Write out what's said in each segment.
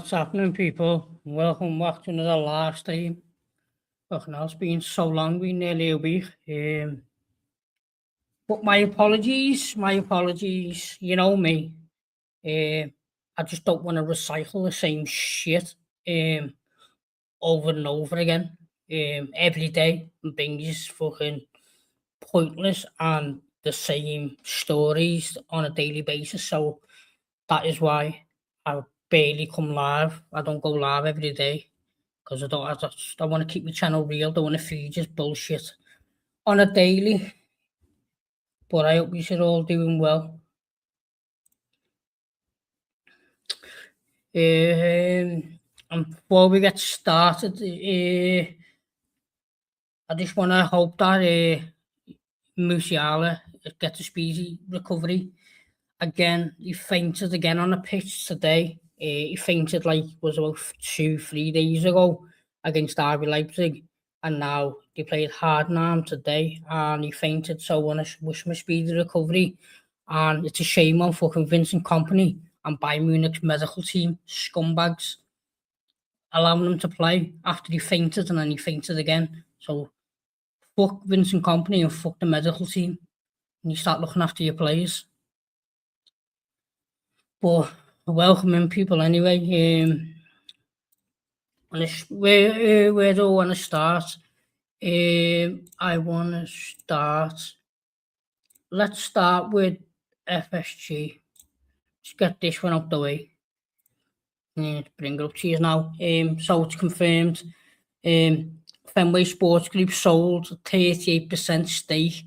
What's happening, people? Welcome back to another live stream. Fucking hell, it's been so long, been nearly a week. But my apologies, you know me. I just don't want to recycle the same shit over and over again every day. And things is fucking pointless and the same stories on a daily basis. So that is why I barely come live. I don't go live every day because I want to keep my channel real. Don't want to feed just bullshit on a daily. But I hope you're all doing well. And before we get started, I just want to hope that Musiala gets a speedy recovery. Again, he fainted again on the pitch today. He fainted like was about 2-3 days ago against RB Leipzig, and now they played Hardenham today, and he fainted. So I want to wish him a speedy recovery. And it's a shame on fucking Vincent Kompany and Bayern Munich's medical team, scumbags, allowing him to play after he fainted, and then he fainted again. So fuck Vincent Kompany and fuck the medical team. And you start looking after your players. But welcoming people anyway. Where do I want to start? I want to start. Let's start with FSG. Let's get this one out the way. Bring it up to you now. So it's confirmed. Fenway Sports Group sold a 38% stake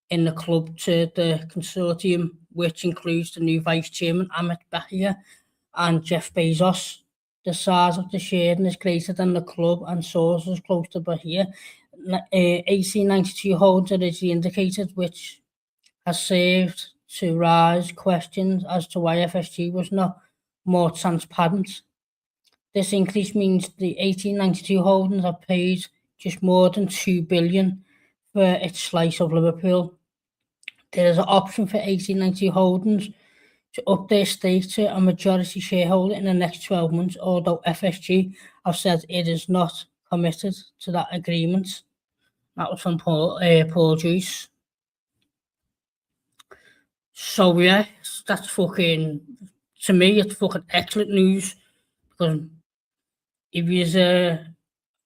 in the club to the consortium, which includes the new vice chairman Amit Bahia and Jeff Bezos. The size of the sharing is greater than the club, and sources close to Bahia 1892 holds originally indicated, which has served to raise questions as to why FSG was not more transparent. This increase means the 1892 holdings have paid just more than $2 billion for its slice of Liverpool. There is an option for 1892 holdings to up their stake to a majority shareholder in the next 12 months, although FSG have said it is not committed to that agreement. That was from Paul Juice. So yeah, that's fucking, to me, it's fucking excellent news, because if you're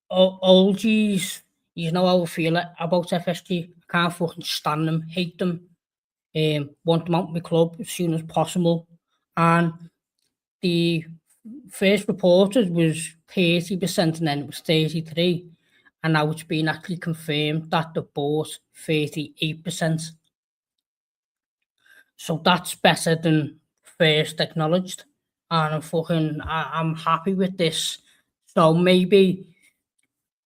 old G's, you know how I feel about FSG. I can't fucking stand them, hate them. Want them out of my club as soon as possible. And the first reported was 30% and then it was 33%. And now it's been actually confirmed that they bought 38%. So that's better than first acknowledged. And I'm happy with this. So maybe,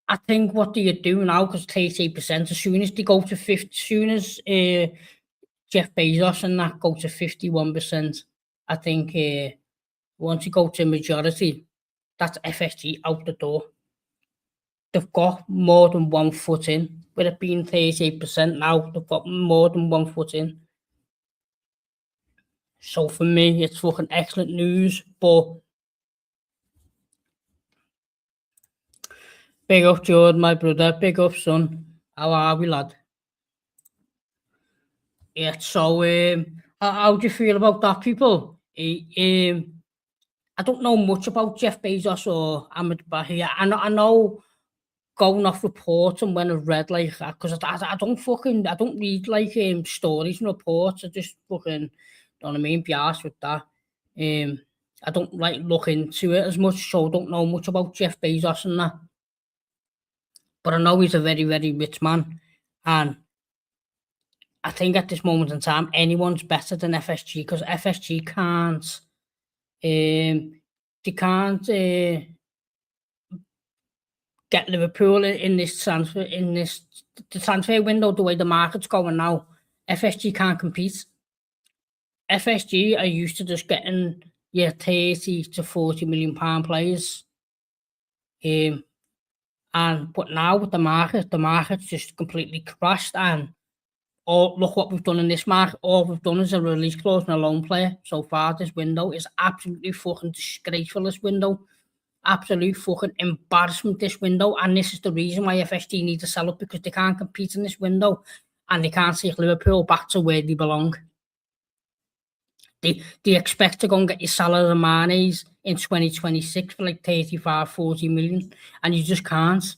I think what do you do now, because 38%, as soon as they go to 50, as soon as Jeff Bezos and that go to 51%, I think once you go to majority, that's FSG out the door. They've got more than 1 foot in. With it being 38% now, they've got more than 1 foot in. So for me, it's fucking excellent news. But big up Jordan, my brother. Big up, son. How are we, lad? Yeah, so how do you feel about that, people? I don't know much about Jeff Bezos or Amit Bahia. I know going off reports and when I read like that, because I don't read like stories and reports. I just fucking, you know what I mean, be arsed with that. I don't like look into it as much, so I don't know much about Jeff Bezos and that. But I know he's a very, very rich man, and I think at this moment in time, anyone's better than FSG, because FSG can't, they can't get Liverpool in this transfer, the transfer window, the way the market's going now. FSG can't compete. FSG are used to just getting 30 to 40 million pound players. But now with the market's just completely crashed, and look what we've done in this market. All we've done is a release clause and a loan player so far. This window is absolutely fucking disgraceful. This window, absolute fucking embarrassment. This window, and this is the reason why FSG need to sell it, because they can't compete in this window, and they can't take Liverpool back to where they belong. They expect to go and get your Salah and Mane's in 2026 for like 35, 40 million, and you just can't.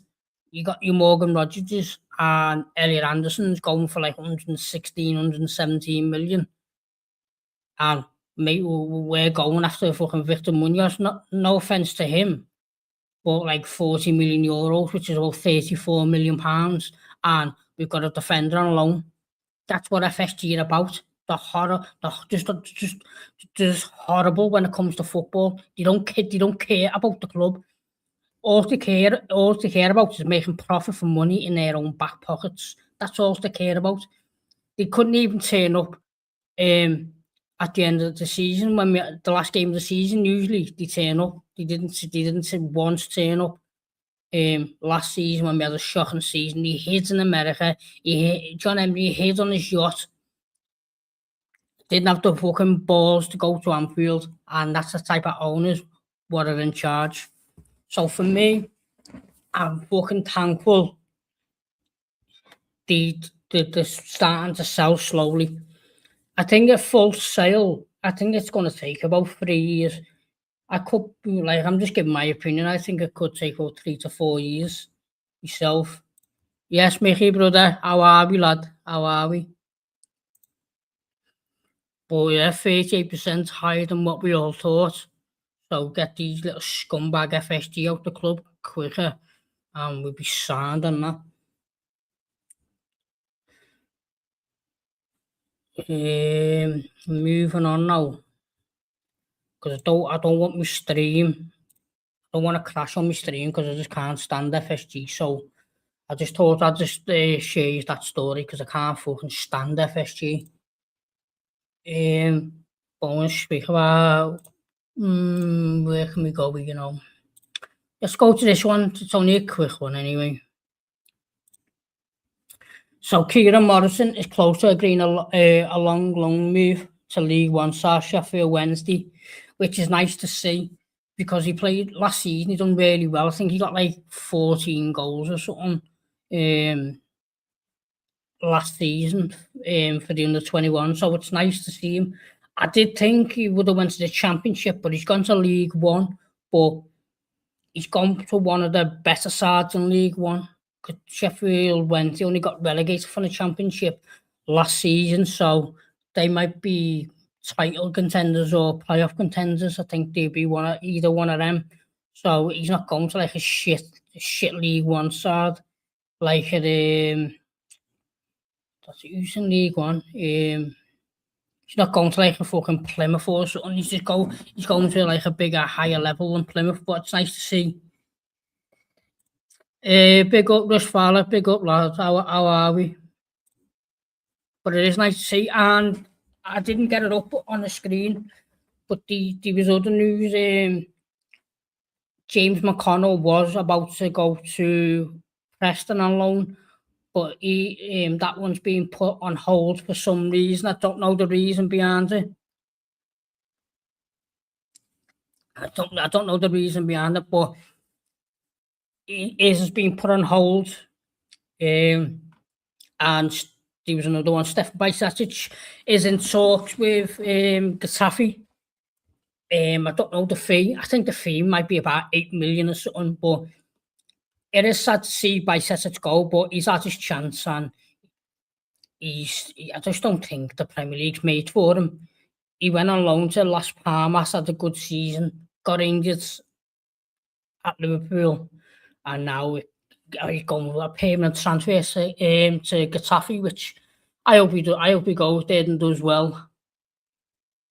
You got your Morgan Rodgers and Elliot Anderson's going for like 116, 117 million. And mate, we're going after fucking Victor Munoz. No offence to him, but like 40 million euros, which is about 34 million pounds, and we've got a defender on loan. That's what FSG are about. The horror, just horrible when it comes to football. They don't care about the club. All they care about is making profit for money in their own back pockets. That's all they care about. They couldn't even turn up at the end of the season, when the last game of the season. Usually they turn up. They didn't once turn up. Last season when we had a shocking season, he hid in America. John Emery hid on his yacht. Didn't have the fucking balls to go to Anfield, and that's the type of owners what are in charge. So for me, I'm fucking thankful they're starting to sell slowly. I think a full sale, I think it's going to take about 3 years. I'm just giving my opinion. I think it could take about 3 to 4 years myself. Yes, Mickey, brother. How are we, lad? How are we? But yeah, 38% higher than what we all thought. So get these little scumbag FSG out the club quicker, and we'll be signed on that. Moving on now, because I don't want my stream. I don't want to crash on my stream because I just can't stand FSG. So I just thought I'd just share you that story, because I can't fucking stand FSG. But I want to speak about where can we go? Let's go to this one. It's only a quick one anyway. So Kieran Morrison is close to agreeing a long move to League One side Sheffield Wednesday, which is nice to see, because he played last season. He done really well. I think he got like 14 goals or something last season for the under-21. So it's nice to see him. I did think he would have went to the Championship, but he's gone to League One. But he's gone to one of the better sides in League One. Sheffield Wednesday only got relegated from the Championship last season, so they might be title contenders or playoff contenders. I think they'd be either one of them. So he's not going to like a shit League One side like at that's in League One. He's not going to like a fucking Plymouth or something. He's going to like a bigger, higher level than Plymouth. But it's nice to see. Big up, Rush Fowler. Big up, lads. How are we? But it is nice to see. And I didn't get it up on the screen, but there was other news. James McConnell was about to go to Preston on loan, but that one's been put on hold for some reason. I don't know the reason behind it. I don't know the reason behind it, but it has been put on hold. And there was another one. Stefan Bajcetic is in talks with Getafe. I don't know the fee. I think the fee might be about 8 million or something, but it is sad to see Bajcetic go, but he's had his chance, and I just don't think the Premier League's made for him. He went on loan to Las Palmas, had a good season, got injured at Liverpool, and now he's going with a permanent transfer to Getafe, which I hope he goes there and does well.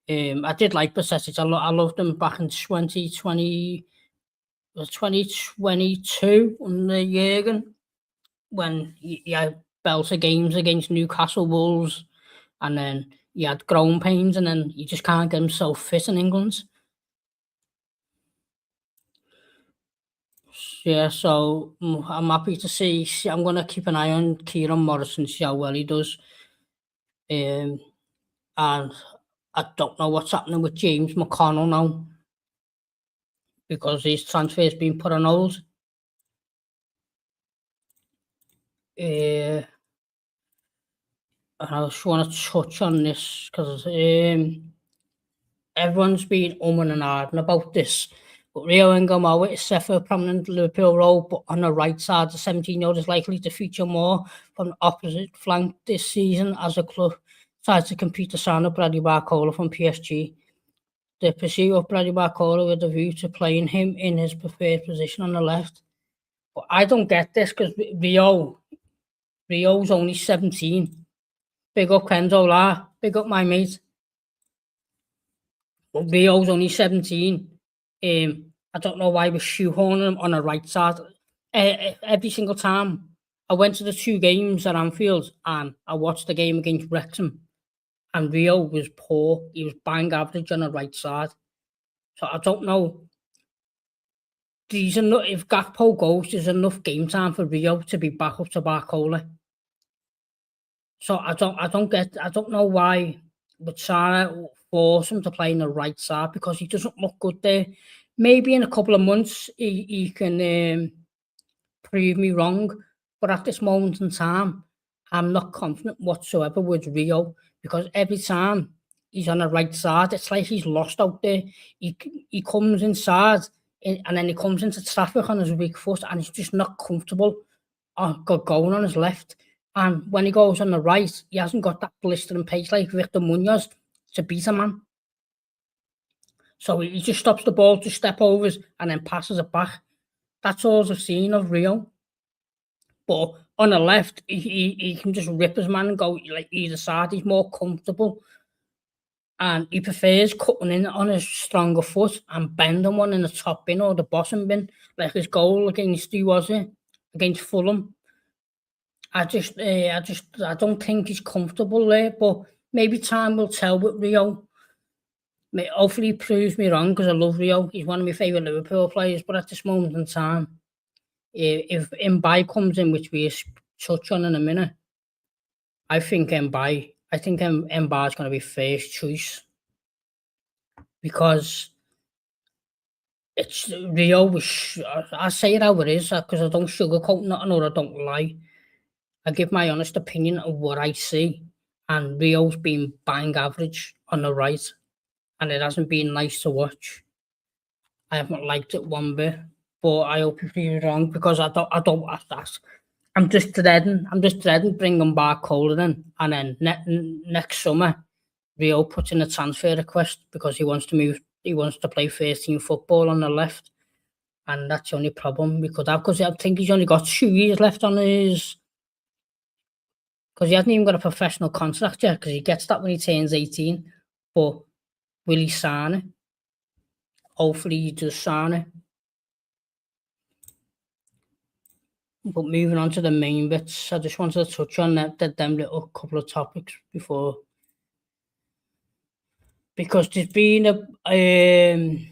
I did like Bajcetic. I loved him back in 2020 or 2022 under Jurgen, when he had belter games against Newcastle, Wolves, and then he had growing pains, and then he just can't get himself fit in England. Yeah, so I'm happy to see. I'm going to keep an eye on Kieran Morrison, see how well he does. And I don't know what's happening with James McConnell now, because his transfer has been put on hold. And I just want to touch on this because everyone's been and ahhing about this. But Rio Ngumoha is set for a prominent Liverpool role, but on the right side, the 17-year-old is likely to feature more from the opposite flank this season as the club tries to compete to sign up Bradley Barcola from PSG. The pursuit of Bradley Barcola with a view to playing him in his preferred position on the left. But I don't get this because Rio's only 17. Big up Kenzo La, big up my mate. But Rio's only 17. I don't know why we're shoehorning him on the right side. Every single time I went to the 2 games at Anfield and I watched the game against Wrexham, and Rio was poor. He was bang average on the right side. So I don't know. If Gakpo goes, there's enough game time for Rio to be back up to Barcola. So I don't know why would Sarah force him to play in the right side, because he doesn't look good there. Maybe in a couple of months he can prove me wrong, but at this moment in time, I'm not confident whatsoever with Rio, because every time he's on the right side, it's like he's lost out there. He comes inside and then he comes into traffic on his weak foot, and he's just not comfortable going on his left. And when he goes on the right, he hasn't got that blistering pace like Victor Munoz to beat a man. So he just stops the ball to step overs and then passes it back. That's all I've seen of Rio. But on the left, he can just rip his man and go like either side. He's more comfortable. And he prefers cutting in on his stronger foot and bending one in the top bin or the bottom bin, like his goal against against Fulham. I don't think he's comfortable there, but maybe time will tell with Rio. Hopefully he proves me wrong, because I love Rio. He's one of my favourite Liverpool players, but at this moment in time, if Mbai comes in, which we touch on in a minute, I think Mbai is going to be first choice, because it's Rio. I say it how it is, because I don't sugarcoat nothing or I don't lie. I give my honest opinion of what I see, and Rio's been bang average on the right, and it hasn't been nice to watch. I haven't liked it one bit, but I hope you feel wrong, because I'm just dreading bringing back Barcola in, and then next summer Rio puts in a transfer request because he wants to move. He wants to play first team football on the left, and that's the only problem we could have, because I think he's only got 2 years left on his. Because he hasn't even got a professional contract yet, because he gets that when he turns 18. But will he sign it? Hopefully he does sign it. But moving on to the main bits, I just wanted to touch on them little couple of topics before. Because there's been I'm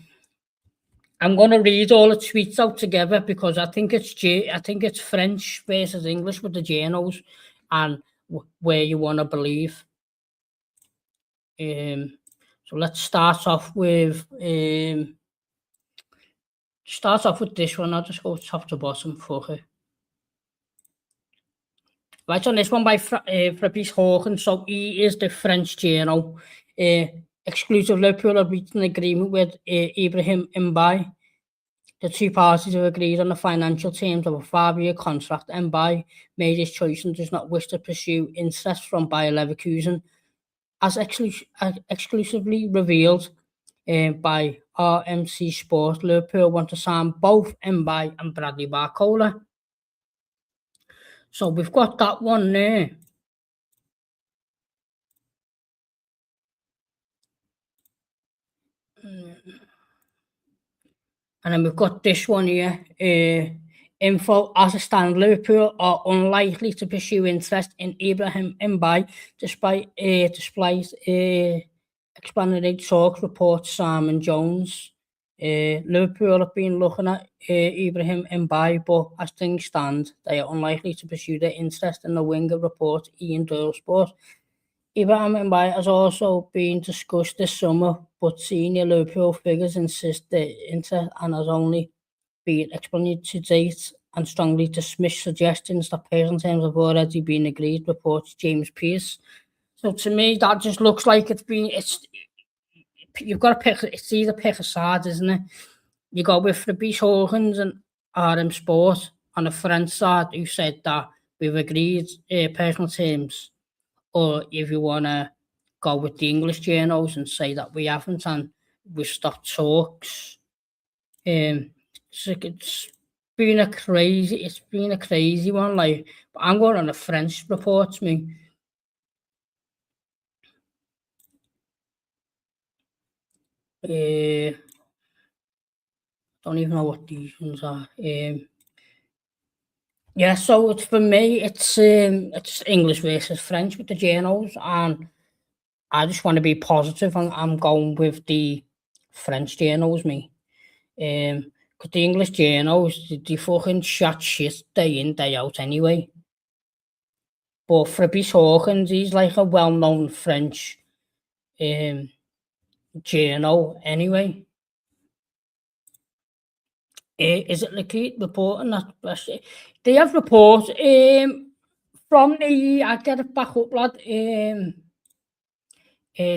going to read all the tweets out together, because I think it's French versus English with the journals and where you want to believe. So let's start off with this one. I'll just go top to bottom for it. Right, on this one by Fabrice Hawkins. So he is the French journal. Exclusive Liverpool have reached an agreement with Ibrahim Mbai. The 2 parties have agreed on the financial terms of a 5-year contract. Mbai made his choice and does not wish to pursue interest from Bayer Leverkusen, as exclusively revealed by RMC Sport. Liverpool want to sign both Mbai and Bradley Barcola. So we've got that one there. And then we've got this one here. Info: as a stand, Liverpool are unlikely to pursue interest in Ibrahim Mbai, despite explanatory talks, reports Simon Jones. Liverpool have been looking at Ibrahim Mbai, but as things stand, they are unlikely to pursue their interest in the winger, report Ian Doyle Sport. Ibrahim Mbaye has also been discussed this summer, but senior Liverpool figures insist the Inter and has only been explained to date and strongly dismiss suggestions that personal terms have already been agreed, reports James Pearce. So to me, that just looks like you've got to pick, it's either pick a side, isn't it? You go with Fabrice Hawkins and RM Sport on the French side who said that we've agreed personal terms, or if you want to go with the English journals and say that we haven't and we've stopped talks. It's been a crazy one. Like, but I'm going on the French reports, me. Don't even know what these ones are. Yeah, so it's for me, it's English versus French with the journals, and I just want to be positive. I'm going with the French journals, me. Because the English journals, they fucking chat shit day in, day out anyway. But Fabrice Hawkins, he's like a well-known French journal anyway. Is it L'Équipe reporting that? They have reports from the, I get it back up, lad.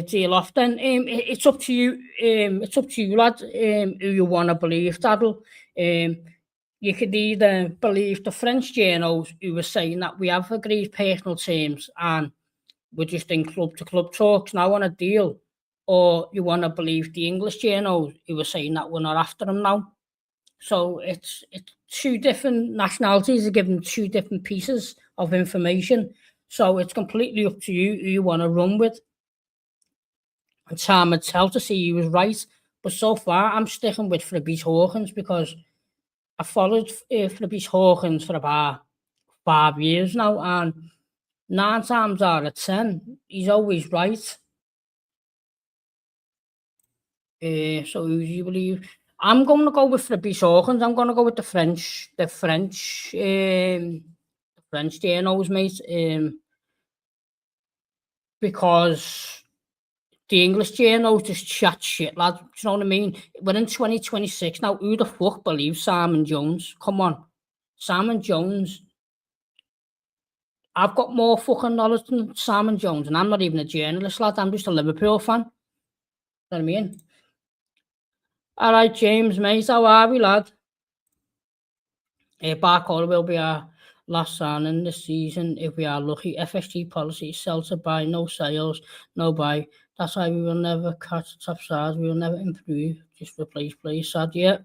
Deal off then. It's up to you. It's up to you, lad. Who you want to believe, Daddle. You could either believe the French journals who were saying that we have agreed personal terms and we're just in club-to-club talks now on a deal, or you want to believe the English journals who were saying that we're not after them now. So it's two different nationalities are given two different pieces of information. So it's completely up to you who you want to run with. And time would tell to see he was right. But so far, I'm sticking with Fabrice Hawkins because I followed Fabrice Hawkins for about 5 years now, and 9 times out of 10, he's always right. So who do you believe? I'm going to go with Fabrice Hawkins. I'm going to go with the French journals, mate. Because the English journals just chat shit, lad. Do you know what I mean? We're in 2026 now. Who the fuck believes Simon Jones? Come on. Simon Jones. I've got more fucking knowledge than Simon Jones, and I'm not even a journalist, lad. I'm just a Liverpool fan. You know what I mean? All right, James, mate. How are we, lad? Barcola will be our last signing this season if we are lucky. FSG policy is sell to buy, no sales, no buy. That's why we will never catch top stars. We will never improve. Just replace players, sad. Yeah,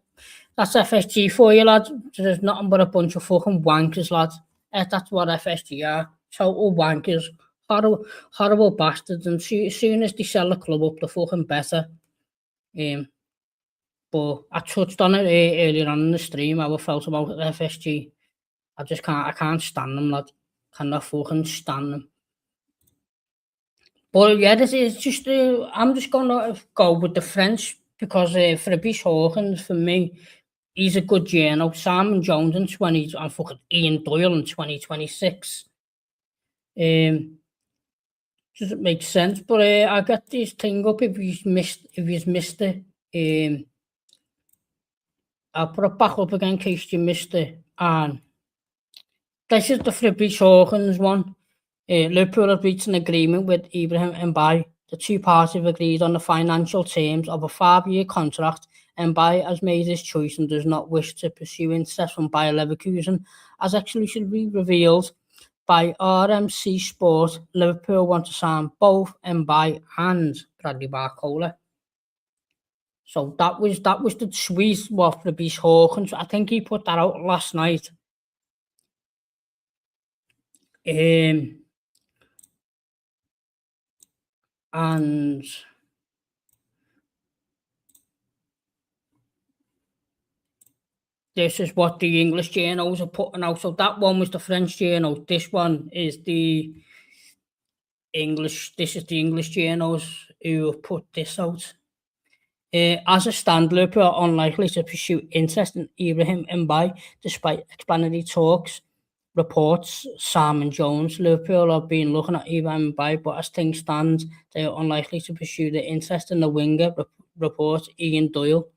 that's FSG for you, lad. There's nothing but a bunch of fucking wankers, lad. That's what FSG are. Total wankers. Horrible bastards. And as soon as they sell the club up, they're fucking better. But I touched on it earlier on in the stream, how I felt about FSG. I can't stand them, lad. Cannot fucking stand them. But yeah, this is just, I'm just going to go with the French because Fabrice Hawkins, for me, he's a good journal. Simon Jones in 20, and fucking Ian Doyle in 2026. Doesn't make sense, but I got this thing up if he's missed it. I'll put it back up again in case you missed it. And this is the Fabrice Hawkins one. Liverpool have reached an agreement with Ibrahim Mbaye. The two parties have agreed on the financial terms of a 5-year contract. Mbaye has made his choice and does not wish to pursue interest from Bayer Leverkusen, as exclusively revealed by RMC Sport. Liverpool want to sign both Mbaye and Bradley Barcola. So that was the tweet of Fabrice Hawkins. I think he put that out last night. And this is what the English journals are putting out. So that one was the French journal. This one is the English. This is the English journals who have put this out. As a stand, Liverpool are unlikely to pursue interest in Ibrahim Mbaye despite explanatory talks. reports Simon Jones. Liverpool have been looking at Ivan Mbaye, but as things stand, they are unlikely to pursue their interest in the winger, reports Ian Doyle.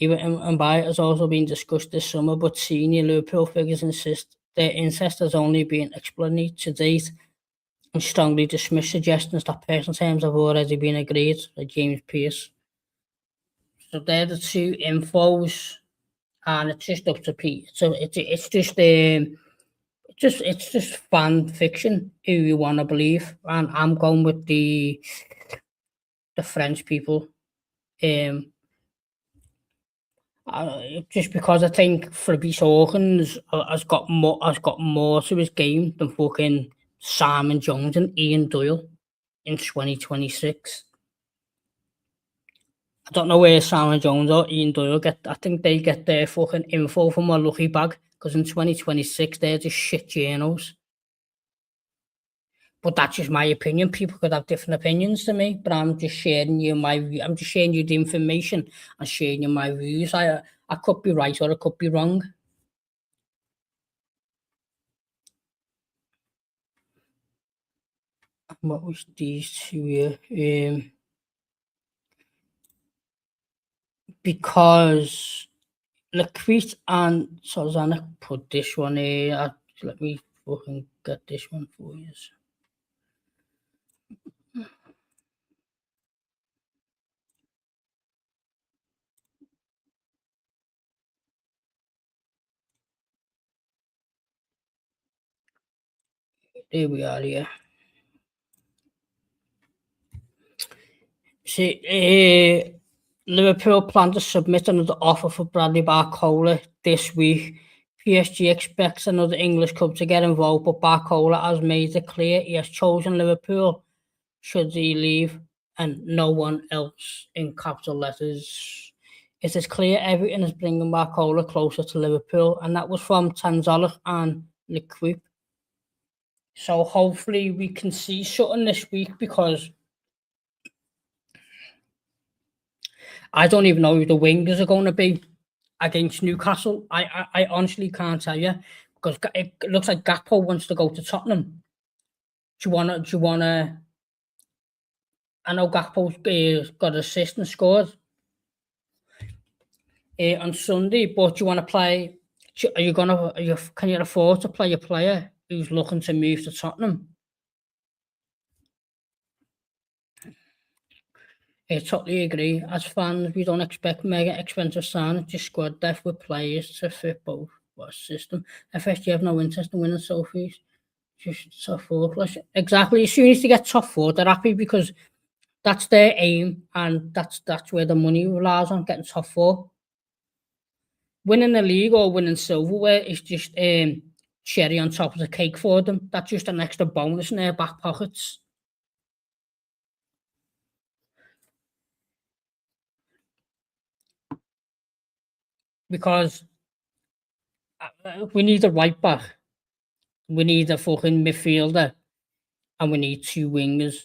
Ivan Mbaye has also been discussed this summer, but senior Liverpool figures insist their interest has only been explanatory to date and strongly dismiss suggestions that personal terms have already been agreed, like James Pearce. So they're the two infos, and it's just up to Pete. So it's just fan fiction who you want to believe, and I'm going with the French people. Just because I think Fabrice Hawkins has got more to his game than fucking Simon Jones and Ian Doyle in 2026. I don't know where Simon Jones or Ian Doyle get. I think they get their fucking info from a lucky bag, because in 2026 they're just shit journals. But that's just my opinion. People could have different opinions to me, but I'm just sharing you I'm just sharing you the information and sharing you my views. I could be right or I could be wrong. What was these two here? Because Laquit and Susanna put this one here. Let me fucking get this one for you. There we are here. See, Liverpool plan to submit another offer for Bradley Barcola this week. PSG expects another English club to get involved, but Barcola has made it clear he has chosen Liverpool should he leave, and no one else, in capital letters. It is clear everything is bringing Barcola closer to Liverpool, and that was from Tanzala and Liquip. So hopefully we can see something this week, because I don't even know who the wingers are going to be against Newcastle. I honestly can't tell you, because it looks like Gakpo wants to go to Tottenham. Do you wanna? I know Gakpo's got an assist and scored on Sunday, but do you want to play? Can you afford to play a player who's looking to move to Tottenham? I totally agree. As fans, we don't expect mega expensive signings, just squad depth with players to fit both system. FSG have no interest in winning trophies. Just top four. Exactly. As soon as they get top four, they're happy, because that's their aim, and that's where the money relies on, getting top four. Winning the league or winning silverware is just cherry on top of the cake for them. That's just an extra bonus in their back pockets. Because we need a right back, we need a fucking midfielder, and we need two wingers.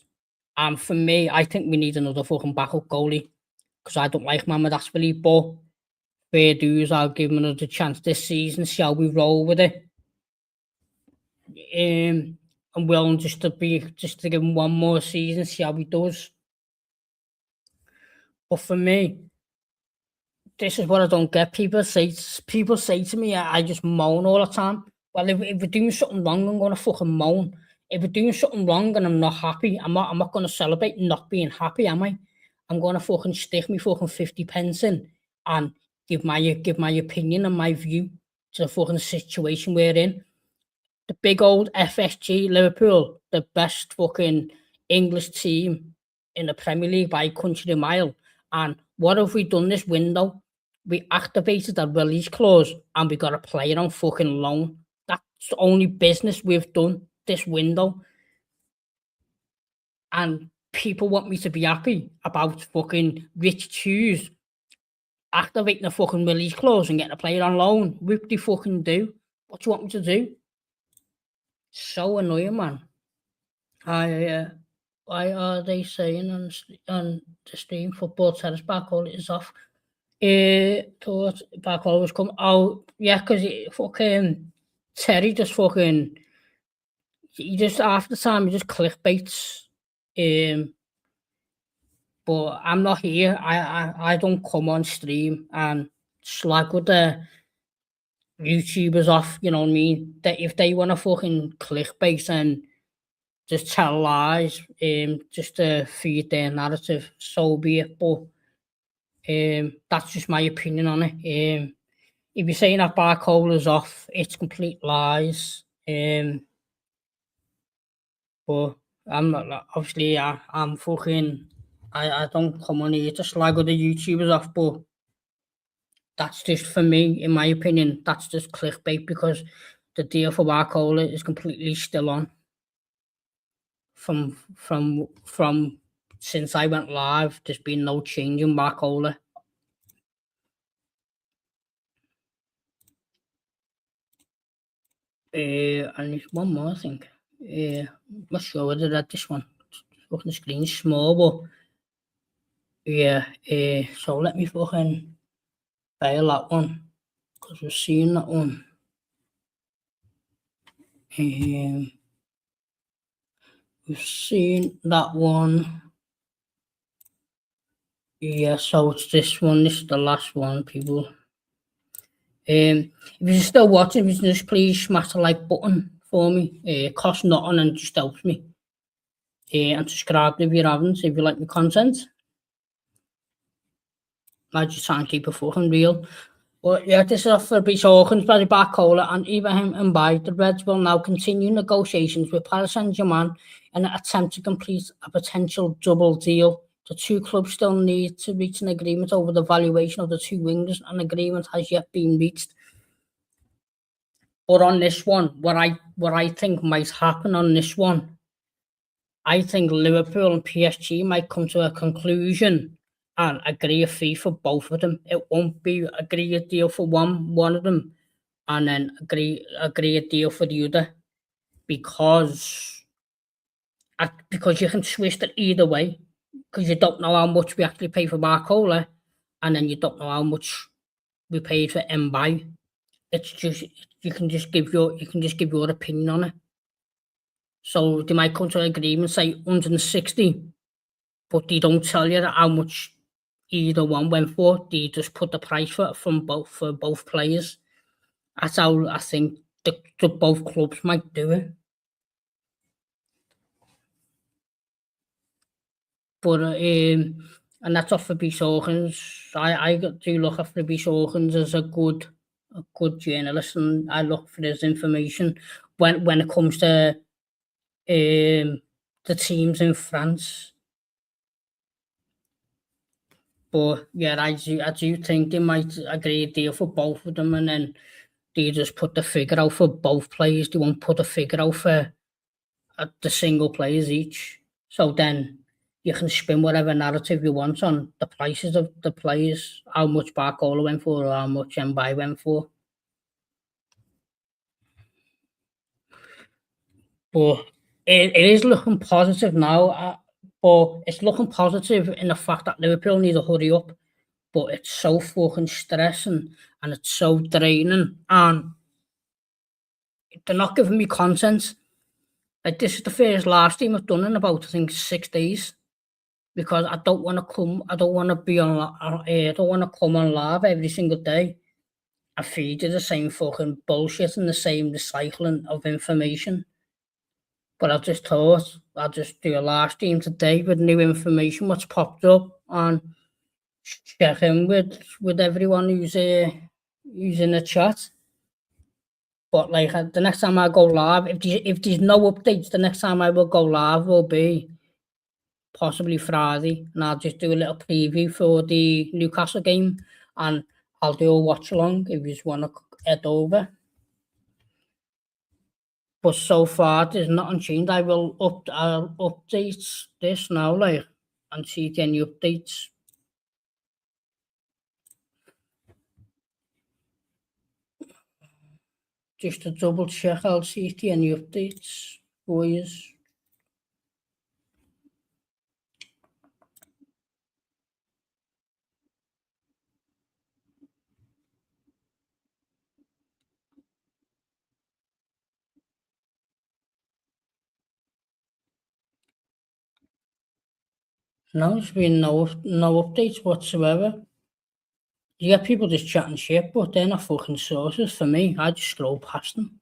And for me, I think we need another fucking backup goalie, because I don't like Mohamed Asfali, but fair dues, I'll give him another chance this season, see how we roll with it. I'm willing just to give him one more season, see how he does. But for me, this is what I don't get. People say to me, I just moan all the time. Well, if we're doing something wrong, I'm gonna fucking moan. If we're doing something wrong and I'm not happy, I'm not gonna celebrate not being happy, am I? I'm gonna fucking stick me fucking 50p in and give my opinion and my view to the fucking situation we're in. The big old FSG Liverpool, the best fucking English team in the Premier League by a country mile. And what have we done this window? We activated a release clause and we got a player on fucking loan. That's the only business we've done this window. And people want me to be happy about fucking Rich Hughes activating a fucking release clause and getting a player on loan. What do you fucking do? What do you want me to do? So annoying, man. Why are they saying on the stream football tennis Barcola is off? Thought Barcola was coming. Oh, yeah, because fucking Terry just fucking, he just half the time he just clickbaits. Um, but I'm not here. I don't come on stream and slag with the YouTubers off. You know what I mean? That if they want to fucking clickbait and just tell lies, just to feed their narrative, so be it. But that's just my opinion on it. If you're saying that Barcola's off, it's complete lies. But I'm not obviously I'm fucking I don't come on here to slag other YouTubers off, but that's just for me, in my opinion, that's just clickbait because the deal for Barcola is completely still on from since I went live. There's been no change in Barcola. And there's one more, I think. I'm not sure whether that this one. Fucking screen's small, but yeah. So let me fucking fail that one because we've seen that one. We've seen that one. Yeah, so it's this one. This is the last one, people. If you're still watching, just please smash the like button for me. It costs nothing and just helps me. And subscribe if you haven't, if you like my content. I just try and keep it fucking real. But yeah, this is off for Beach Hawkins, Barry Barcola and Ibrahim Mbaye. The Reds will now continue negotiations with Paris Saint-Germain in an attempt to complete a potential double deal. The two clubs still need to reach an agreement over the valuation of the two wingers. An agreement has yet been reached. But on this one, what I think might happen on this one, I think Liverpool and PSG might come to a conclusion and agree a fee for both of them. It won't be agree a deal for one of them and then agree a deal for the other because because you can twist it either way because you don't know how much we actually pay for Barcola and then you don't know how much we paid for Mbaye. It's just you can just give your opinion on it. So they might come to an agreement, say 160, but they don't tell you how much either one went for. They just put the price for both players. That's how I think the both clubs might do it. But and that's off for Beast Hawkins. I do look after Beast Hawkins as a good journalist, and I look for his information when it comes to the teams in France. But yeah, I do think they might agree a deal for both of them, and then they just put the figure out for both players. They won't put a figure out for the single players each. So then you can spin whatever narrative you want on the prices of the players, how much Barcola went for or how much Mbaye went for. But it is looking positive now. But it's looking positive in the fact that Liverpool need to hurry up. But it's so fucking stressing and it's so draining. And they're not giving me content. Like this is the first live stream I've done in about I think 6 days because I don't want to come. I don't want to be on. I don't want to come on live every single day. I feed you the same fucking bullshit and the same recycling of information. But I just thought I'll just do a live stream today with new information what's popped up and check in with everyone who's in the chat. But like the next time I go live, if there's no updates, the next time I will go live will be possibly Friday, and I'll just do a little preview for the Newcastle game, and I'll do a watch along if you just want to head over. But so far, there's nothing changed. I'll update this now, like, and see if any updates. Just to double check, I'll see if any updates for you. No, there's been no updates whatsoever. You get people just chatting shit, but they're not fucking sources for me. I just scroll past them.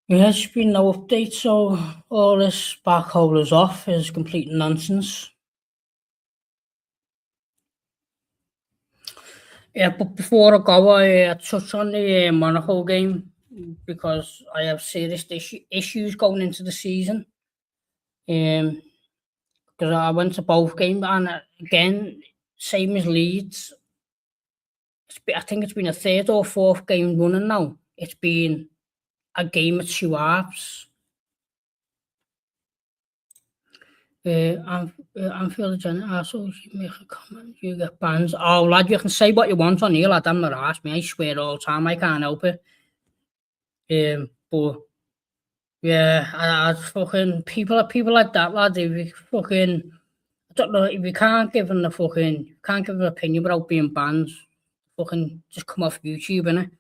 Yeah, there's been no updates, so all this Barcola's off is complete nonsense. Yeah, but before I go, I touch on the Monaco game because I have serious issues going into the season. Because I went to both games, and again, same as Leeds. I think it's been a third or fourth game running now. It's been a game of two halves. I'm feeling arsehole. You make a comment, you get banned. Oh, lad, you can say what you want on here, lad. I'm not asked me. I swear all the time. I can't help it. But yeah, I fucking people like that, lad. If you fucking, I don't know, if you can't give them can't give an opinion without being banned. Fucking just come off YouTube, innit?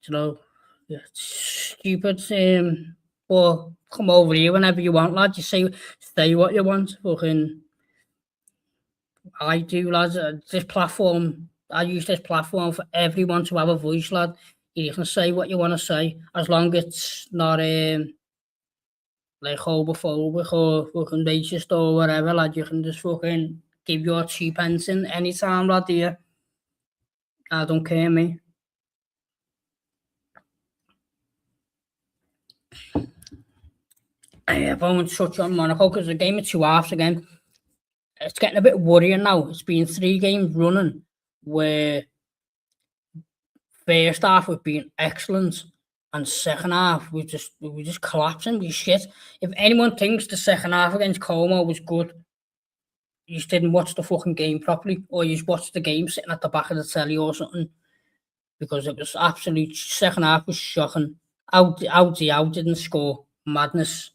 You know, yeah, it's stupid. But come over here whenever you want, lad. You say what you want. Fucking, I do, lads. This platform, I use this platform for everyone to have a voice, lad. You can say what you want to say, as long as it's not like homophobic or fucking racist or whatever, lad. You can just fucking give your 2 pence in anytime, lad. Yeah, I don't care, me. I've only touched on Monaco because the game of two halves again. It's getting a bit worrying now. It's been 3 games running where first half we've been excellent, and second half we just collapsing. We shit. If anyone thinks the second half against Como was good, you just didn't watch the fucking game properly, or you just watched the game sitting at the back of the telly or something, because it was absolute. Second half was shocking. Out didn't score. Madness.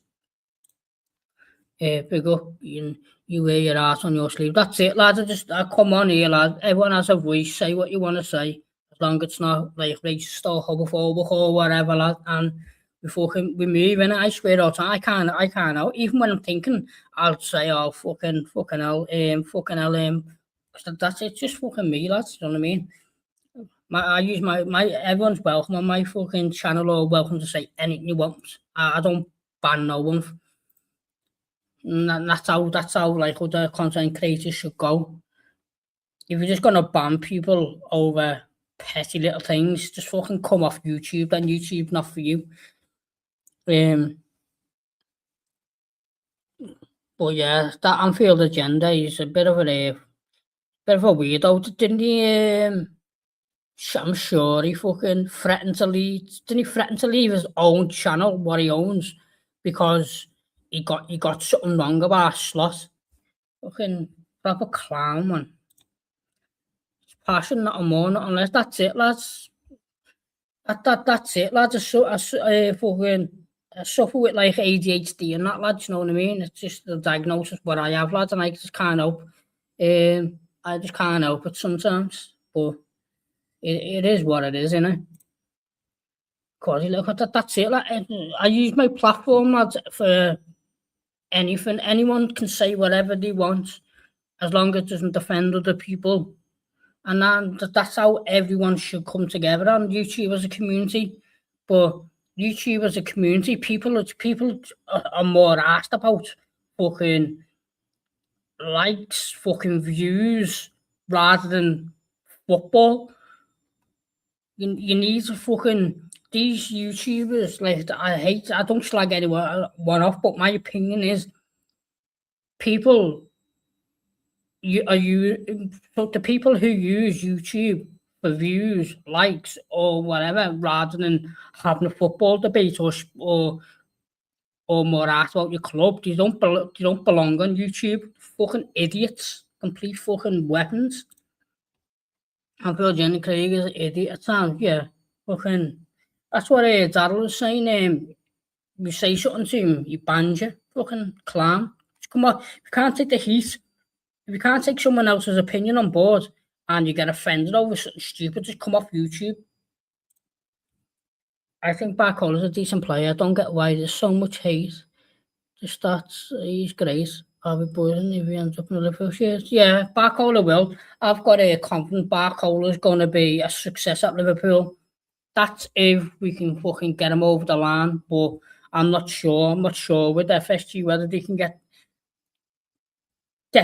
Big up. You wear your heart on your sleeve. That's it, lads. I come on here, lad. Everyone has a voice. Say what you want to say. As long as it's not like racist or homophobic or whatever, lad. And we move in it. I swear all the time. I can't out. Even when I'm thinking, I'll say, oh, fucking hell, fucking hell, that's it. Just fucking me, lads. You know what I mean? I use my everyone's welcome on my fucking channel, or welcome to say anything you want. I don't ban no one. And that's how like other content creators should go. If you're just gonna ban people over petty little things, just fucking come off YouTube. Then YouTube's not for you. Um, but yeah, that Anfield agenda is a bit of a weirdo. Didn't he? I'm sure he fucking threatened to leave. Didn't he threaten to leave his own channel, what he owns, because he got something wrong about a slot? Fucking proper clown, man. Passion, not a more, not unless. That's it, lads. That's it, lads. Fucking I suffer with like ADHD and that, lads. You know what I mean? It's just the diagnosis what I have, lads, and I just can't help. I just can't help it sometimes, but it is what it is, innit? Cause look at that. That's it. Like, I use my platform, lads, for anything. Anyone can say whatever they want, as long as it doesn't offend other people. And that's how everyone should come together on YouTube as a community. But YouTube as a community, people are more asked about fucking likes, fucking views, rather than football. You need to fucking these YouTubers. Like, I don't slag anyone one off, but my opinion is people so the people who use YouTube for views, likes, or whatever, rather than having a football debate or more asked about your club, they don't belong on YouTube. Fucking idiots, complete fucking weapons. I feel Jenny Craig is an idiot at times. Yeah, fucking. That's what Daryl was saying. You say something to him, he bans you. Fucking clown. Come on, you can't take the heat. If you can't take someone else's opinion on board and you get offended over something stupid, just come off YouTube. I think Barcola's a decent player. I don't get why there's so much hate. He's great. I'll be buzzing if he ends up in the Liverpool shirts. Yeah, Barcola will. I've got a confident Barcola's going to be a success at Liverpool. That's if we can fucking get him over the line, but I'm not sure. I'm not sure with FSG whether they can get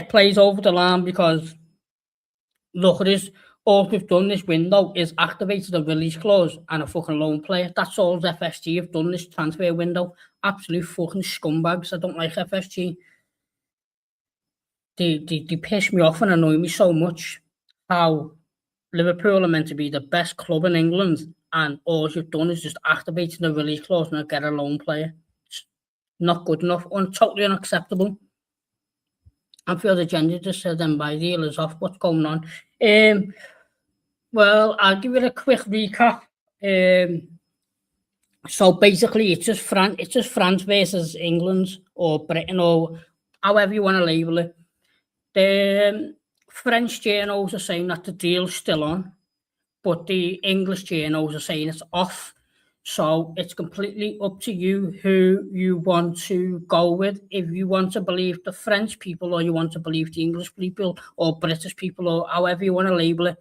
players over the line because look at this. All we've done this window is activated a release clause and a fucking loan player. That's all FSG have done this transfer window. Absolute fucking scumbags. I don't like FSG. They piss me off and annoy me so much. How Liverpool are meant to be the best club in England, and all you've done is just activated the release clause and get a loan player. It's not good enough. Totally unacceptable. I feel the gender just said then by deal is off. What's going on? Well, I'll give it a quick recap. So basically, it's just France versus England or Britain or however you want to label it. The French journals are saying that the deal's still on, but the English journals are saying it's off. So it's completely up to you who you want to go with. If you want to believe the French people or you want to believe the English people or British people or however you want to label it.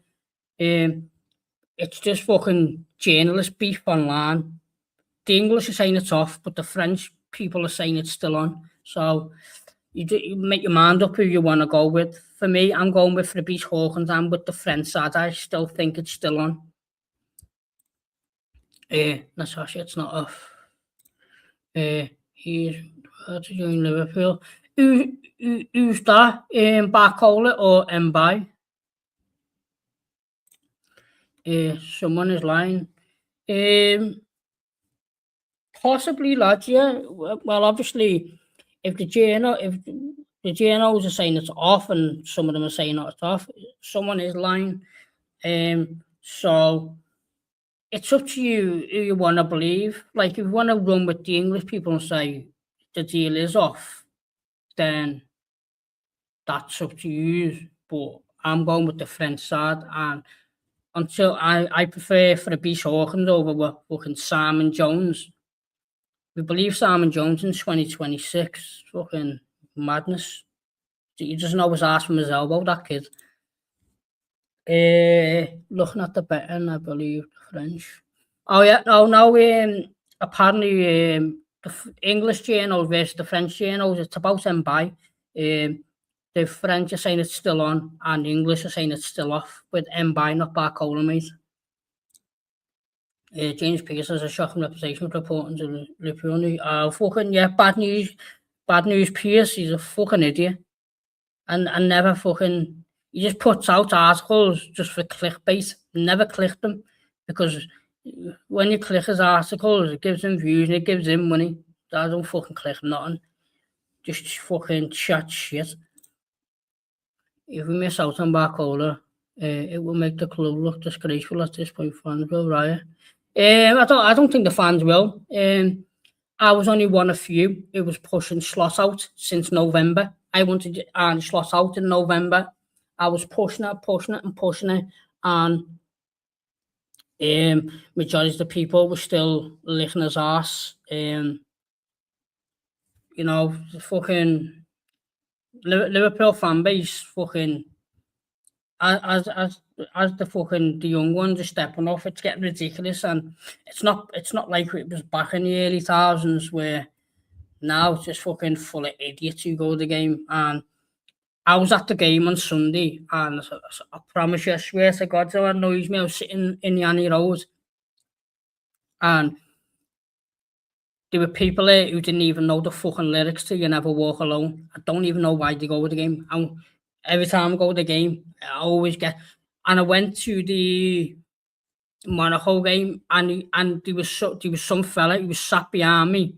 It's just fucking journalist beef online. The English are saying it's off, but the French people are saying it's still on. So you make your mind up who you want to go with. For me, I'm going with Fabrice Hawkins. I'm with the French side. I still think it's still on. Natasha, it's not off. He's to join Liverpool. Who's that? Barcola or Mbai? Someone is lying. Possibly, lads. Yeah. Well, obviously, if the journals are saying it's off, and some of them are saying not it's off, someone is lying. So it's up to you who you want to believe. Like, if you want to run with the English people and say the deal is off, then that's up to you. But I'm going with the French side, and until I prefer Fabrice Hawkins over fucking Simon Jones. We believe Simon Jones in 2026. Fucking madness. He doesn't always ask from his elbow, that kid. Looking at the betting, I believe French. Oh yeah, no. Apparently, the English channels versus the French channels, it's about Mbai. The French are saying it's still on, and the English are saying it's still off. With Mbai, not Barcola, mate. James Pearce has a shocking reputation with reporting to Liverpool. Fucking yeah, bad news. Bad news, Pearce. He's a fucking idiot, and never fucking. He just puts out articles just for clickbait. Never click them because when you click his articles, it gives him views and it gives him money. I don't fucking click nothing. Just fucking chat shit. If we miss out on Barcola, it will make the club look disgraceful at this point. Fans will riot. I don't think the fans will. I was only one of few who was pushing Slot out since November. I wanted Arne Slot out in November. I was pushing it, and majority of the people were still licking his ass. The fucking Liverpool fan base, fucking as the fucking the young ones are stepping off, it's getting ridiculous, and it's not like it was back in the early thousands where now it's just fucking full of idiots who go to the game. And I was at the game on Sunday, and I promise you, I swear to God, so annoys me. I was sitting in the Annie Road, and there were people there who didn't even know the fucking lyrics to "You Never Walk Alone." I don't even know why they go to the game. And every time I go to the game, I always get. And I went to the Monaco game, and there was some fella who was sat behind me,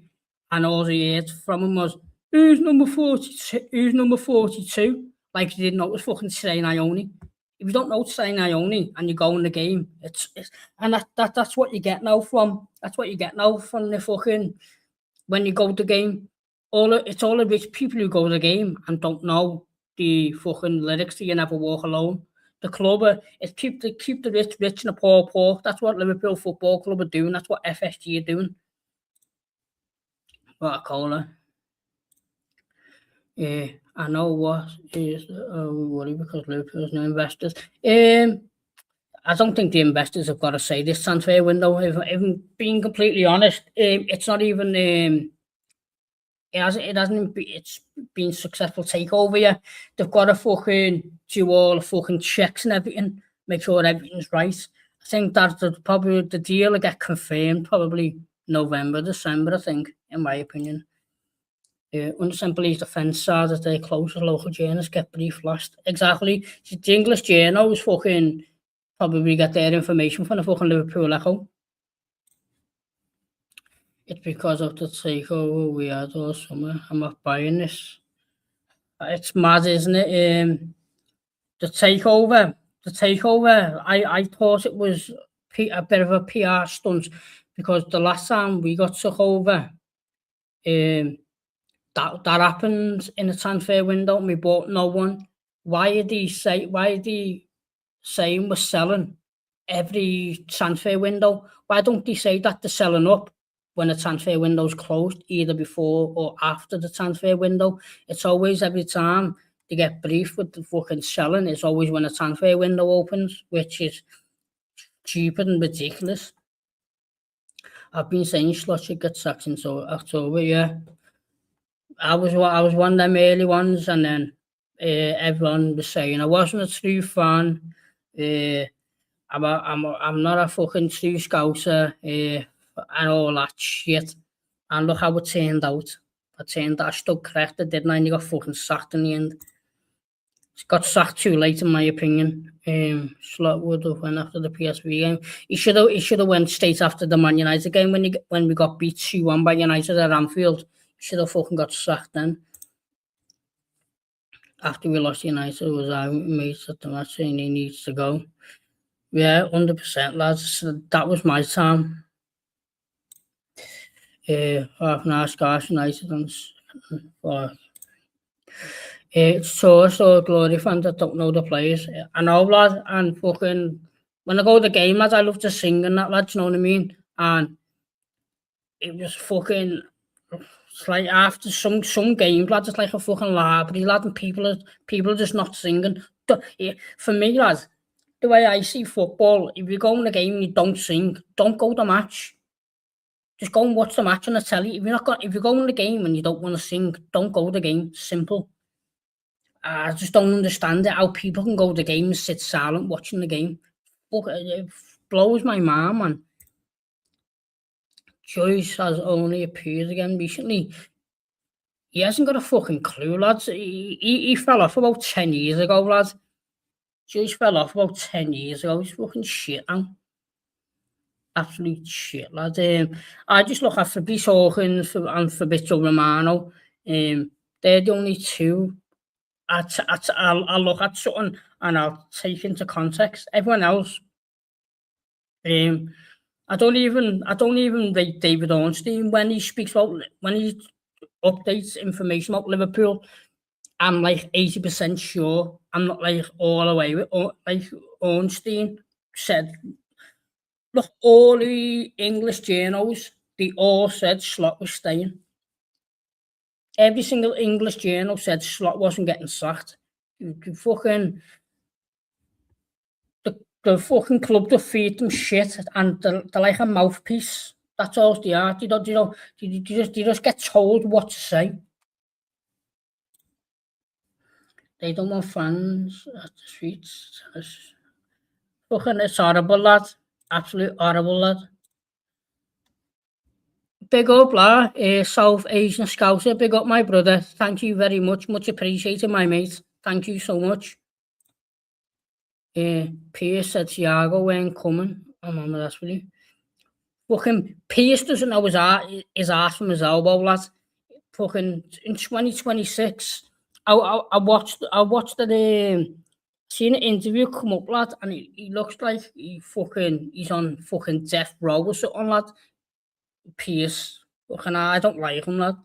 and all I heard from him was, "Who's number 42? Who's number 42?" Like he didn't know it was fucking Trey Ione. If you don't know Trey Ione and you go in the game, it's and that's what you get now from. That's what you get now from the fucking when you go to the game. It's all the rich people who go to the game and don't know the fucking lyrics to "You Never Walk Alone." The club is keep the rich rich and the poor poor. That's what Liverpool Football Club are doing. That's what FSG are doing. What a cola. I know what is worry because Liverpool's no investors. I don't think the investors have got to say this transfer window. If I'm being completely honest, it's not even. It's been successful takeover yet. They've got to fucking do all the fucking checks and everything, make sure everything's right. I think that probably the deal will get confirmed probably November, December. I think, in my opinion. Understand believes the fence are that they close the local journals get briefed last. Exactly. The English journals fucking probably get their information from the fucking Liverpool Echo. It's because of the takeover we had all summer. I'm not buying this. It's mad, isn't it? The takeover. I thought it was a bit of a PR stunt because the last time we got took over, that happened in the transfer window and we bought no one. Why are they saying we're selling every transfer window? Why don't they say that they're selling up when the transfer window's closed, either before or after the transfer window? It's always every time they get briefed with the fucking selling, it's always when the transfer window opens, which is cheaper and ridiculous. I've been saying Slot should get sacked until October, yeah. I was one of them early ones, and then everyone was saying I wasn't a true fan. I'm not a fucking true scouser and all that shit. And look how it turned out. I stood corrected, didn't I? And he got fucking sacked in the end. Got sacked too late, in my opinion. Slot would have went after the PSV game. He should have went straight after the Man United game when we got beat 2-1 by United at Anfield. Should have fucking got sacked then. After we lost United, it was our mates at the match saying he needs to go. Yeah, 100%, lads. That was my time. Half an hour Scars United and it's so glory fans that don't know the players. I know, lad, and fucking when I go to the game, lads, I love to sing and that, lads, you know what I mean? And it was fucking. It's like after some games, lads, it's like a fucking library, lad, and people are just not singing. For me, lads, the way I see football, if you go in the game and you don't sing, don't go to the match. Just go and watch the match on the telly. If you go in the game and you don't want to sing, don't go to the game. Simple. I just don't understand it, how people can go to the game and sit silent watching the game. It blows my mind, man. Joyce has only appeared again recently. He hasn't got a fucking clue, lads. He fell off about 10 years ago, lads. Joyce fell off about 10 years ago. He's fucking shit now. Absolute shit, lads. I just look at Fabrice Hawkins and Fabrizio Romano. They're the only two. I'll look at something and I'll take into context. Everyone else, I don't even rate David Ornstein when he updates information about Liverpool. I'm like 80% sure. I'm not like all the way with like Ornstein said. Look, all the English journals, they all said Slot was staying. Every single English journal said Slot wasn't getting sacked. The fucking club to feed them shit, and they're like a mouthpiece. That's all they are. They just get told what to say. They don't want fans at the streets. It's horrible, lad. Absolute horrible, lad. Big up, lad. South Asian Scouser. Big up, my brother. Thank you very much. Much appreciated, my mate. Thank you so much. Pierce said Thiago weren't coming. I'm on with that, really. Fucking Pierce doesn't know his ass from his elbow, lad. Fucking in 2026, I watched the seen an interview come up, lad, and he looks like he's on fucking death row or something, lad. Pierce, fucking, I don't like him, lad.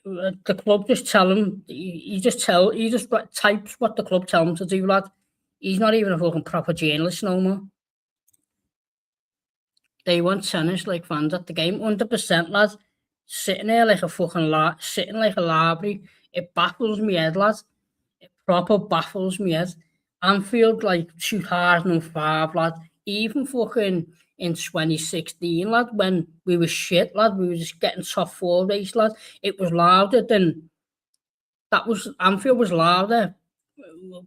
The club just tell him. He just types what the club tell him to do, lad. He's not even a fucking proper journalist no more. They want tennis like fans at the game, 100%, lad. sitting there like a fucking sitting like a library. It baffles me head, lad. It proper baffles me head. Anfield like 2005, lad. Even fucking in 2016, lad, when we were shit, lad, we were just getting top four race, lad. It was louder than Anfield was louder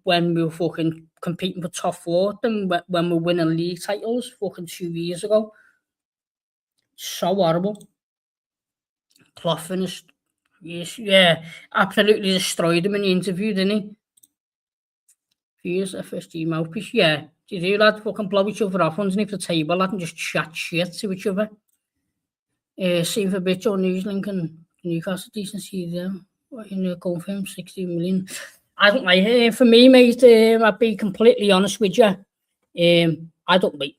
when we were fucking competing for top four than when we were winning league titles fucking 2 years ago. So horrible. Clough finished. Yes, yeah, absolutely destroyed him in the interview, didn't he? Here's FSG mouthpiece. Yeah, you do that, fucking blow each other off underneath the table, lad, and just chat shit to each other. Same for Bitch or Newslink and Newcastle decency there. In the goal for him, 60 million. I don't like for me, mate. I'll be completely honest with you. I don't like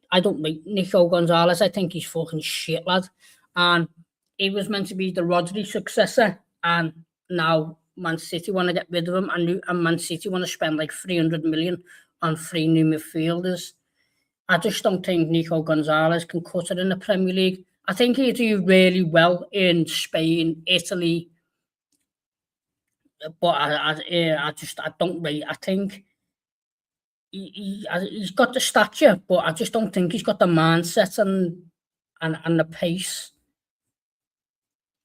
Nico Gonzalez. I think he's fucking shit, lad. And he was meant to be the Rodri successor, and now Man City want to get rid of him, and Man City want to spend like 300 million on 3 new midfielders. I just don't think Nico Gonzalez can cut it in the Premier League. I think he'd do really well in Spain, Italy, but I don't rate. I think he's got the stature, but I just don't think he's got the mindset and the pace.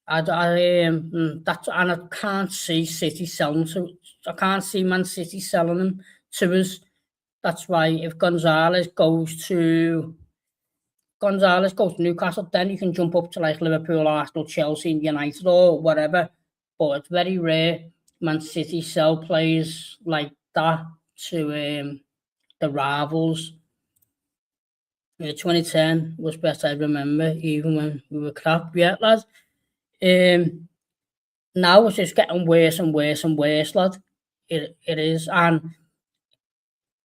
And I can't see City selling to. I can't see Man City selling him to us. That's why if Gonzalez goes to Newcastle, then you can jump up to like Liverpool, Arsenal, Chelsea, United, or whatever. But it's very rare Man City sell players like that to the rivals. 2010 was best I remember, even when we were crap. Yeah, lad. Now it's just getting worse and worse and worse, lad. It is, and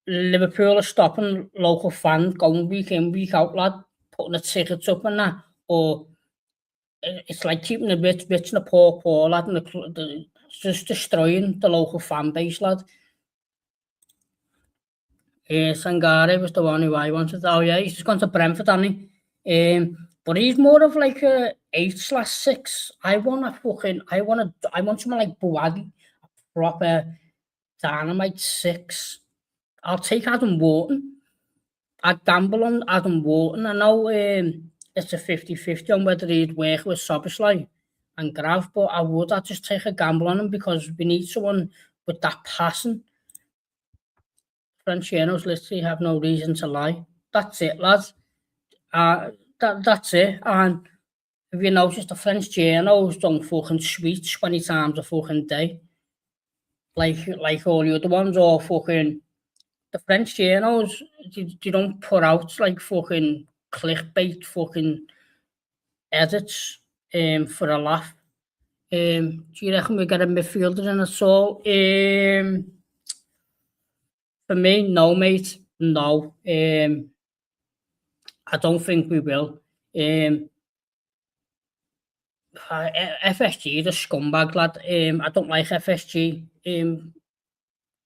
Liverpool are stopping local fans going week in, week out, lad, putting the tickets up and that, or it's like keeping the rich and the poor, lad, and it's just destroying the local fan base, lad. Sangare was the one who I wanted. Oh yeah, he's just gone to Brentford, hasn't he? But he's more of like a 8/6. I want someone like Buwadi, a proper dynamite 6. I'll take Adam Wharton. I'd gamble on Adam Wharton. I know it's a 50-50 on whether he'd work with Soboslai and Graf, but I'd just take a gamble on him because we need someone with that passion. Franciano's literally have no reason to lie. That's it, lads. That's it. And if you notice, the French journos don't fucking tweet 20 times a fucking day. Like all the other ones, or fucking the French journos, they don't put out like fucking clickbait fucking edits for a laugh. Do you reckon we get a midfielder in at all? For me, no, mate. No. I don't think we will. FSG, the scumbag, lad. I don't like FSG.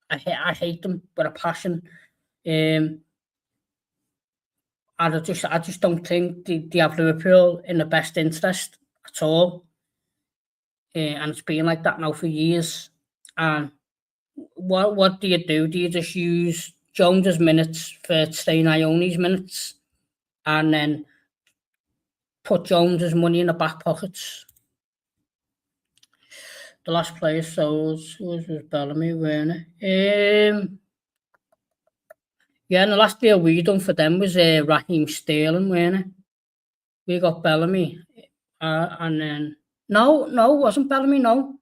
I hate them with a passion. And I just don't think they have Liverpool in the best interest at all. And it's been like that now for years. And what do you do? Do you just use Jones's minutes for Staying Ione's minutes, and then put Jones's money in the back pockets? The last player sold was Bellamy, weren't it? Yeah, and the last deal we done for them was Raheem Sterling, weren't it? We got Bellamy, and then no, it wasn't Bellamy. No,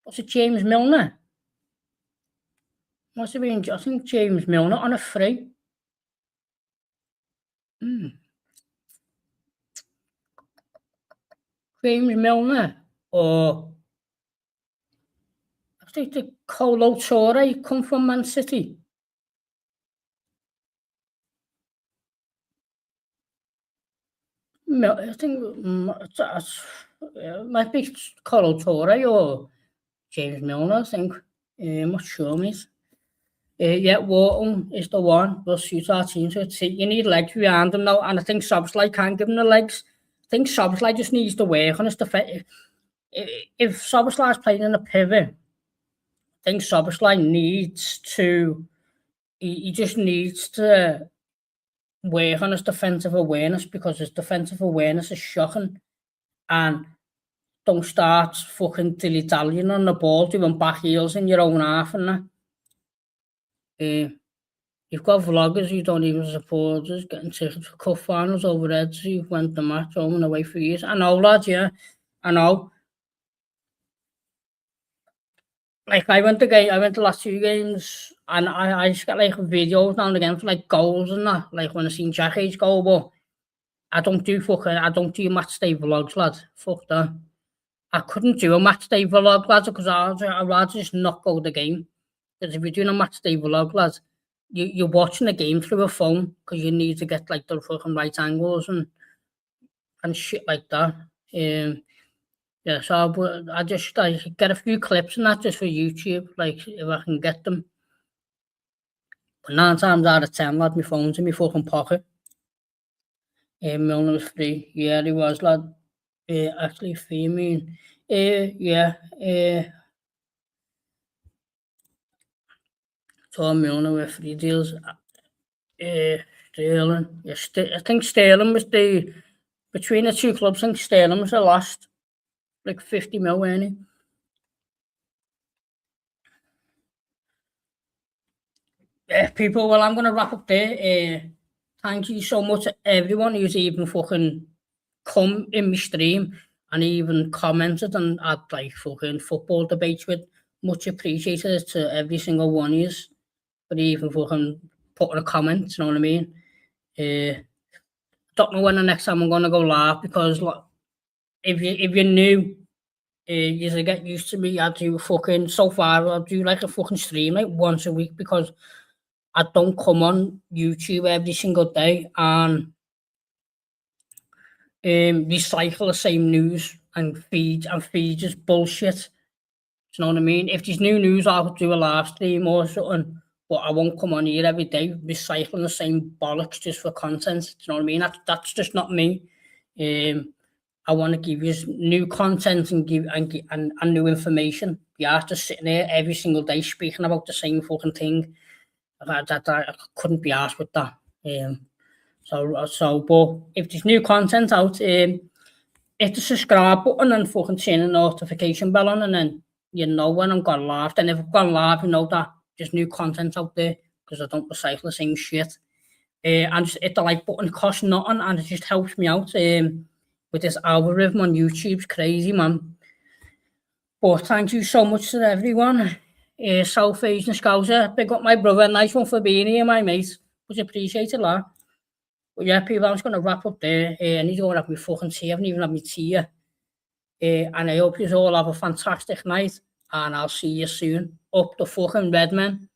was it James Milner? Must have been, I think, James Milner on a free. James Milner, or I think the Colo Toure come from Man City. I think it might be Colo Toure or James Milner, I think. I'm not sure, mate. Yeah, Wharton is the one. Will suit our team. So you need legs behind him now, and I think Soboslai can't give him the legs. I think Soboslai just needs to work on his defense. if Soboslai's playing in a pivot, I think Soboslai needs to. He just needs to work on his defensive awareness, because his defensive awareness is shocking. And don't start fucking dilly-dallying on the ball, doing back heels in your own half and that. You've got vloggers who don't even support us, getting tickets for cup finals over there, so you've went the match home and away for years. I know, lads, yeah, I know. Like, I went to the last 2 games, and I just got, like, videos now and again for, like, goals and that, like, when I seen Jack H goal, but I don't do match day vlogs, lad. Fuck that. I couldn't do a match day vlog, lads, because I'd rather just not go the game. Because if you're doing a match day vlog, lads, you're watching the game through a phone, because you need to get, like, the fucking right angles and shit like that. Yeah, so I just get a few clips and that just for YouTube, like, if I can get them. But 9 times out of 10, lad, my phone's in my fucking pocket. Milner was free. Yeah, he was, lad. Actually, free, mean. Yeah. So Milner with free deals. Sterling. Yeah, I think Sterling was between the 2 clubs, I think Sterling was the last, like 50 mil, weren't he? People, well, I'm going to wrap up there. Thank you so much to everyone who's even fucking come in my stream and even commented and had, like, fucking football debates with. Much appreciated to every single one of you for even fucking putting a comment, you know what I mean? Don't know when the next time I'm going to go live, because, like, if you're new, you should get used to me. I do fucking, so far, I do like a fucking stream like once a week, because I don't come on YouTube every single day and recycle the same news and feed just bullshit. Do you know what I mean? If there's new news, I'll do a live stream or something, but I won't come on here every day recycling the same bollocks just for content. Do you know what I mean? That's just not me. I want to give you new content and new information. You are just sitting there every single day speaking about the same fucking thing. I couldn't be asked with that. But if there's new content out, hit the subscribe button and fucking turn the notification bell on, and then you know when I'm gone live. Then if I've gone live, you know that there's new content out there, because I don't recycle the same shit. And just hit the like button, costs nothing, and it just helps me out. With this algorithm on YouTube's crazy, man. But thank you so much to everyone. South Asian Scouser, big up my brother. Nice one for being here, my mate. Much appreciated, lad. But yeah, people, I'm just going to wrap up there. I need to go and have my fucking tea. I haven't even had my tea yet. And I hope you all have a fantastic night. And I'll see you soon. Up the fucking Redmen.